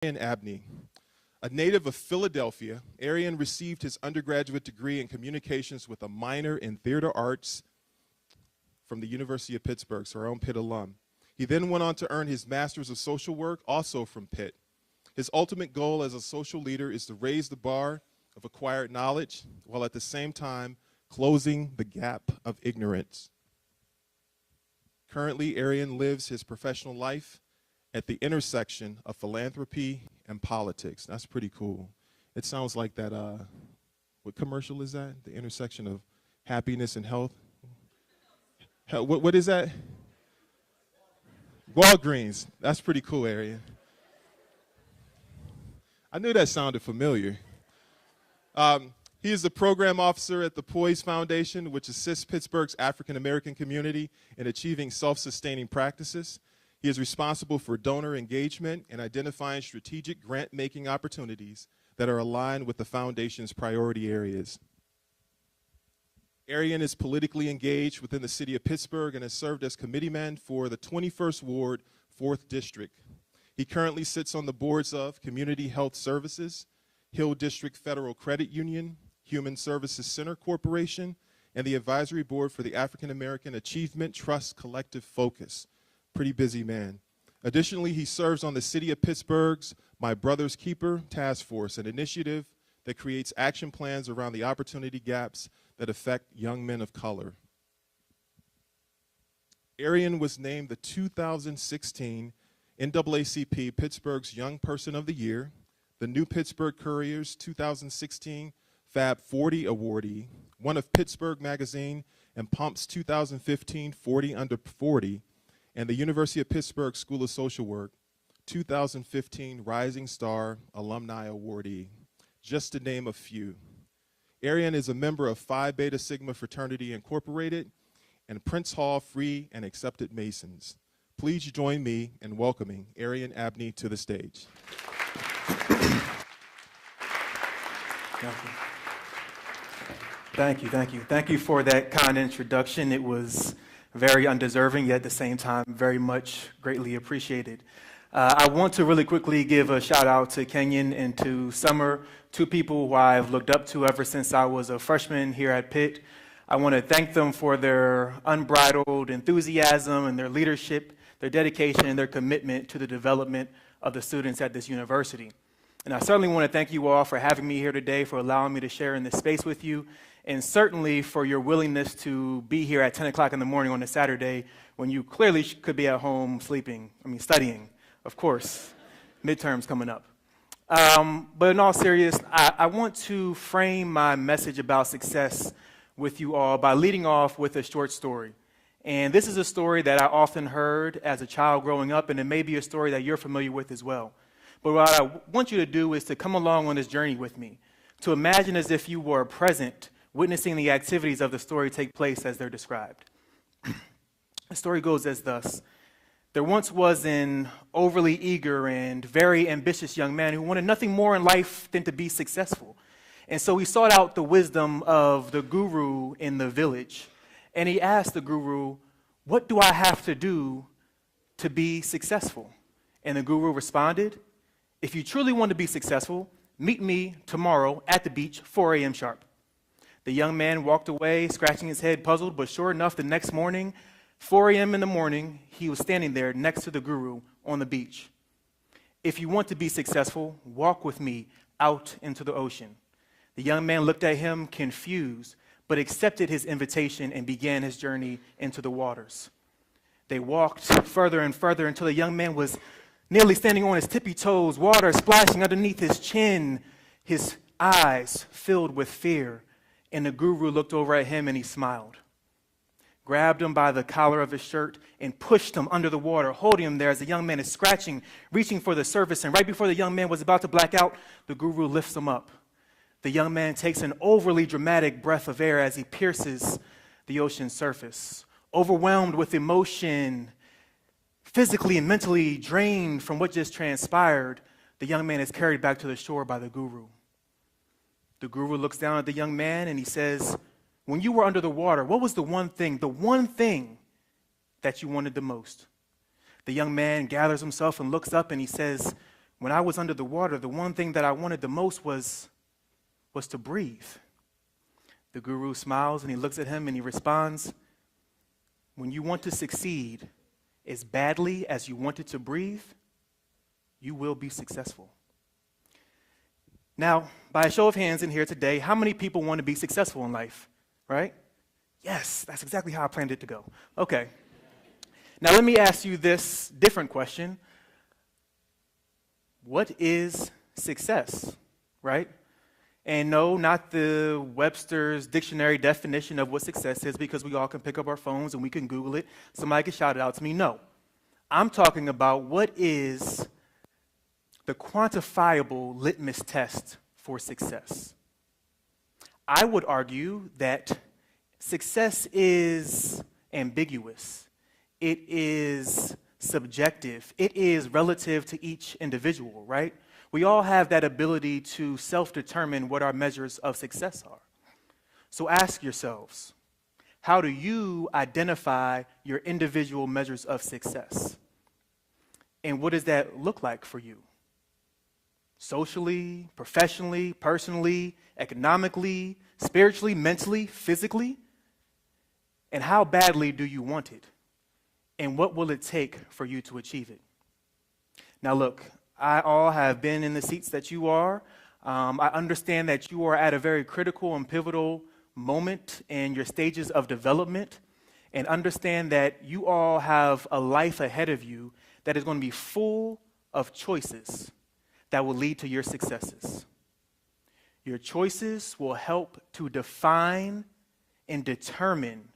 Arian Abney. A native of Philadelphia, Arian received his undergraduate degree in communications with a minor in theater arts from the University of Pittsburgh, so our own Pitt alum. He then went on to earn his master's of social work, also from Pitt. His ultimate goal as a social leader is to raise the bar of acquired knowledge while at the same time closing the gap of ignorance. Currently, Arian lives his professional life at the intersection of philanthropy and politics. That's pretty cool. It sounds like that, what commercial is that? The intersection of happiness and health? What is that? Walgreens. That's pretty cool, Arian. I knew that sounded familiar. He is the program officer at the Poise Foundation, which assists Pittsburgh's African American community in achieving self-sustaining practices. He is responsible for donor engagement and identifying strategic grant-making opportunities that are aligned with the foundation's priority areas. Arian is politically engaged within the city of Pittsburgh and has served as committeeman for the 21st Ward, 4th District. He currently sits on the boards of Community Health Services, Hill District Federal Credit Union, Human Services Center Corporation, and the advisory board for the African American Achievement Trust Collective Focus. Pretty busy man. Additionally, he serves on the City of Pittsburgh's My Brother's Keeper Task Force, an initiative that creates action plans around the opportunity gaps that affect young men of color. Arian was named the 2016 NAACP Pittsburgh's Young Person of the Year, the New Pittsburgh Courier's 2016 Fab 40 awardee, one of Pittsburgh Magazine and Pump's 2015 40 Under 40, and the University of Pittsburgh School of Social Work 2015 Rising Star Alumni Awardee, just to name a few. Arian is a member of Phi Beta Sigma Fraternity Incorporated and Prince Hall Free and Accepted Masons. Please join me in welcoming Arian Abney to the stage. Thank you. Thank you for that kind introduction. It was very undeserving, yet at the same time, very much greatly appreciated. I want to really quickly give a shout out to Kenyon and to Summer, two people who I've looked up to ever since I was a freshman here at Pitt. I want to thank them for their unbridled enthusiasm and their leadership, their dedication, and their commitment to the development of the students at this university. And I certainly want to thank you all for having me here today, for allowing me to share in this space with you, and certainly for your willingness to be here at 10 o'clock in the morning on a Saturday when you clearly could be at home studying, of course, midterms coming up. But in all seriousness, I want to frame my message about success with you all by leading off with a short story. And this is a story that I often heard as a child growing up, and it may be a story that you're familiar with as well. But what I want you to do is to come along on this journey with me, to imagine as if you were present, witnessing the activities of the story take place as they're described. The story goes as thus. There once was an overly eager and very ambitious young man who wanted nothing more in life than to be successful. And so he sought out the wisdom of the guru in the village. And he asked the guru, "What do I have to do to be successful?" And the guru responded, "If you truly want to be successful, meet me tomorrow at the beach, 4 a.m. sharp." The young man walked away, scratching his head, puzzled, but sure enough, the next morning, 4 a.m. in the morning, he was standing there next to the guru on the beach. "If you want to be successful, walk with me out into the ocean." The young man looked at him confused, but accepted his invitation and began his journey into the waters. They walked further and further until the young man was nearly standing on his tippy toes, water splashing underneath his chin, his eyes filled with fear. And the guru looked over at him and he smiled, grabbed him by the collar of his shirt and pushed him under the water, holding him there as the young man is scratching, reaching for the surface. And right before the young man was about to black out, the guru lifts him up. The young man takes an overly dramatic breath of air as he pierces the ocean's surface. Overwhelmed with emotion, physically and mentally drained from what just transpired, the young man is carried back to the shore by the guru. The guru looks down at the young man and he says, "When you were under the water, what was the one thing that you wanted the most?" The young man gathers himself and looks up and he says, When I was under the water, the one thing that I wanted the most was to breathe. The guru smiles and he looks at him and he responds, when you want to succeed as badly as you wanted to breathe, you will be successful. Now, by a show of hands in here today, how many people want to be successful in life, right? Yes, that's exactly how I planned it to go. Okay. Now let me ask you this different question. What is success, right? And no, not the Webster's dictionary definition of what success is, because we all can pick up our phones and we can Google it. Somebody can shout it out to me. No. I'm talking about what is the quantifiable litmus test for success. I would argue that success is ambiguous. It is subjective. It is relative to each individual, right? We all have that ability to self-determine what our measures of success are. So ask yourselves, how do you identify your individual measures of success? And what does that look like for you? Socially, professionally, personally, economically, spiritually, mentally, physically? And how badly do you want it? And what will it take for you to achieve it? Now look, I all have been in the seats that you are. I understand that you are at a very critical and pivotal moment in your stages of development, and understand that you all have a life ahead of you that is going to be full of choices that will lead to your successes. Your choices will help to define and determine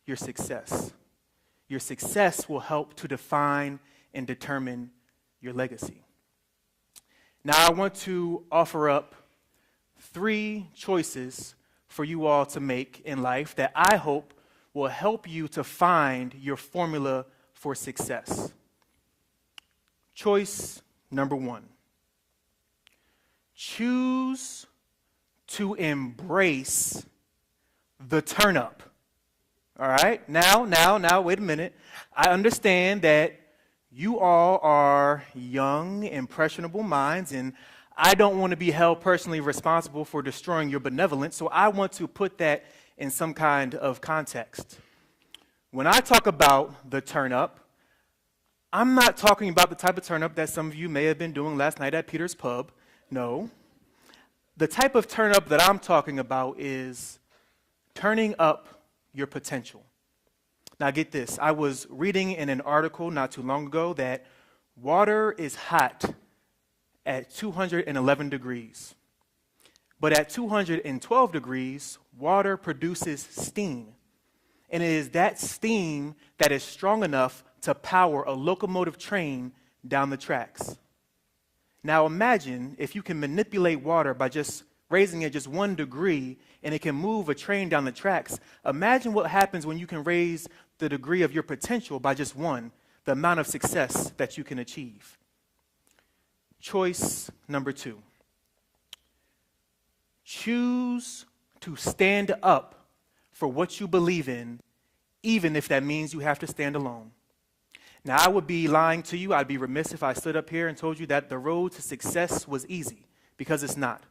your success. Your success will help to define and determine your legacy. Now, I want to offer up 3 choices for you all to make in life that I hope will help you to find your formula for success. Choice number 1. Choose to embrace the turn up. All right? Now, wait a minute. I understand that you all are young, impressionable minds, and I don't want to be held personally responsible for destroying your benevolence, so I want to put that in some kind of context. When I talk about the turn up, I'm not talking about the type of turn up that some of you may have been doing last night at Peter's Pub. No. The type of turn up that I'm talking about is turning up your potential. Now get this, I was reading in an article not too long ago that water is hot at 211 degrees. But at 212 degrees, water produces steam. And it is that steam that is strong enough to power a locomotive train down the tracks. Now imagine if you can manipulate water by just raising it just 1 degree and it can move a train down the tracks. Imagine what happens when you can raise the degree of your potential by just 1, the amount of success that you can achieve. Choice number 2. Choose to stand up for what you believe in, even if that means you have to stand alone. Now, I would be lying to you. I'd be remiss if I stood up here and told you that the road to success was easy, because it's not.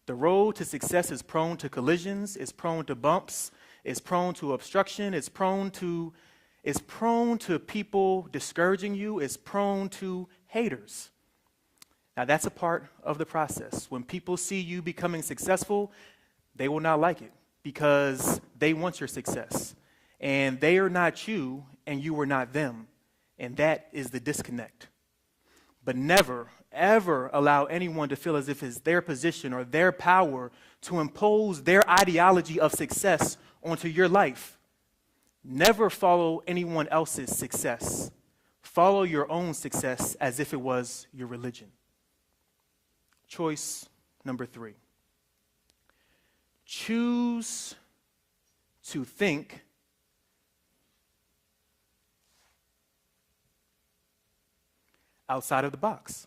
The road to success is prone to collisions, is prone to bumps, is prone to obstruction, is prone to people discouraging you, is prone to haters. Now, that's a part of the process. When people see you becoming successful, they will not like it because they want your success. And they are not you, and you are not them. And that is the disconnect. But never, ever allow anyone to feel as if it's their position or their power to impose their ideology of success onto your life. Never follow anyone else's success. Follow your own success as if it was your religion. Choice number 3. Choose to think outside of the box.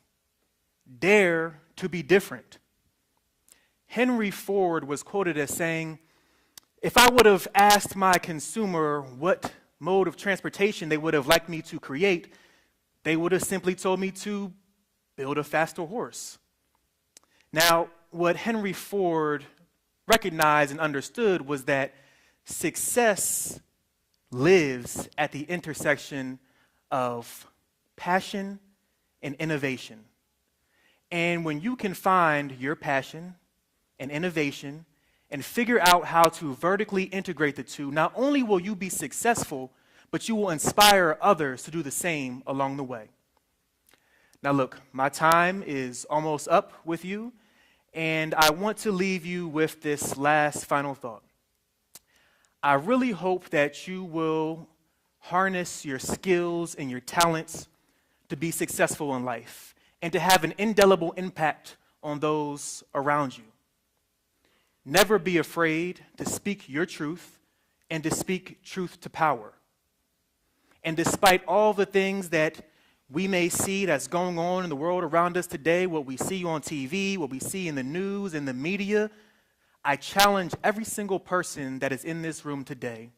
Dare to be different. Henry Ford was quoted as saying, if I would have asked my consumer what mode of transportation they would have liked me to create, They would have simply told me to build a faster horse. Now, what Henry Ford recognized and understood was that success lives at the intersection of passion and innovation. And when you can find your passion and innovation and figure out how to vertically integrate the two, not only will you be successful, but you will inspire others to do the same along the way. Now look, my time is almost up with you, and I want to leave you with this last final thought. I really hope that you will harness your skills and your talents to be successful in life and to have an indelible impact on those around you. Never be afraid to speak your truth and to speak truth to power. And despite all the things that we may see that's going on in the world around us today, what we see on TV, what we see in the news, in the media, I challenge every single person that is in this room today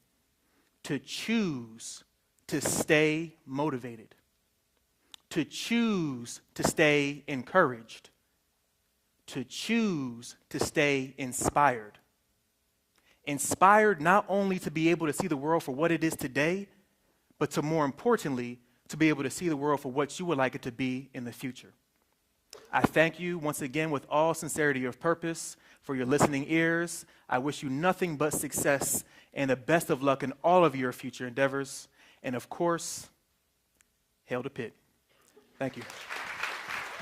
to choose to stay motivated, to choose to stay encouraged, to choose to stay inspired. Inspired not only to be able to see the world for what it is today, but to more importantly, to be able to see the world for what you would like it to be in the future. I thank you once again with all sincerity of purpose for your listening ears. I wish you nothing but success and the best of luck in all of your future endeavors. And of course, hail to Pitt. Thank you.